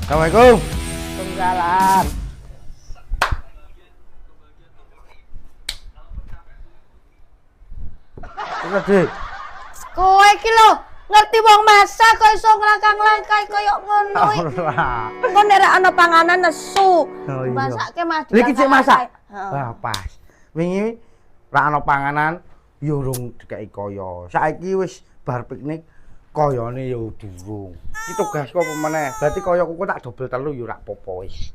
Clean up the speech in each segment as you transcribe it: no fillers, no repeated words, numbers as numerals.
Assalamualaikum. Waalaikumsalam. Terus Dik. Kowe iki lho, ngerti wong masak kok iso nglangkang-langkai koyo ngono iki. Engko nek ora ana panganan nesu. Oh, iya. Masake Mas. Lha iki cek masak. Heeh. Wah, pas. Wingi ra ana panganan ya urung dikeki kaya. Saiki wis bar piknik kayane ya durung. Iki tugasku apa meneh? Berarti kayaku tak dobel telu ya ora apa-apa wis.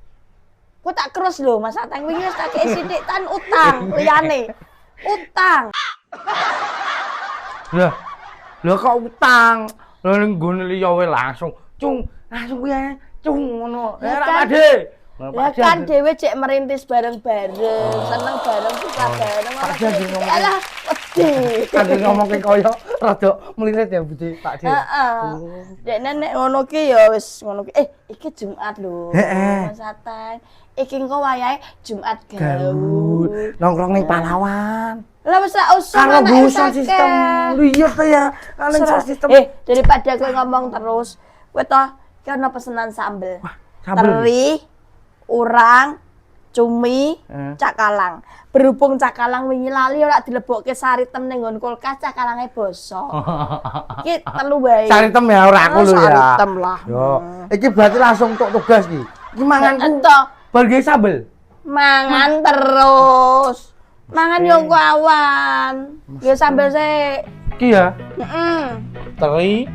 Ku tak krus lho Mas Ateng wingi wis tak kei sithik tan utang liyane. Utang. Lah kok utang? Lah ning nggone liya wae langsung langsung kuwi cung ngono. Ya Ora kan. pade. Ya kan dhewe cek merintis bareng-bareng, seneng bareng suka bareng. Pak Janji ngomong. Alah, wedi. Kan ngomongke kaya rada mlirit ya Budi Pak Dik. Heeh. Dekne nek ngono ki ya wis ngono ki. Iki Jumat lho. Heeh. Mas Ateng. Iki engko wayahe Jumat Gaul. gaul. Nongkrong ning pahlawan. Lah wis ra usah Kalau anak busan akeh. sistem liya ta ya. Kalau Serah. sistem. Daripada kowe ngomong terus, kowe toh ki ana pesenan sambel. sambel. Teri, urang, cumi, cakalang. Berhubung cakalang wingi lali ora dilebokke saritem ning nggon kulkas, cakalange bosok. Iki telu wae. Saritem ya ora aku lho ya. Saritem lah. Yo, iki berarti langsung tok tugas iki. Iki manganku Ento bar gawe sambel. mangan terus. Mangan yo engko awan. Ya sambel sik. Iki ya. Heeh. Teri,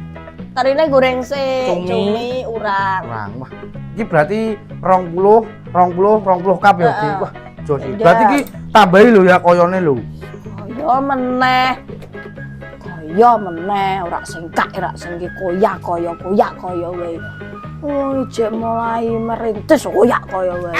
Tarine goreng sik, Cumi. cumi, urang. urang. Wah, iki berarti 20 kap ya, Dik. Wah, jos iki. Iya. Berarti iki tambahi lho ya koyone lho. Kaya meneh. Kaya meneh, ora singkak, ora sing koyak kaya wae. Oh, jek mulai merintis koyak kaya wae.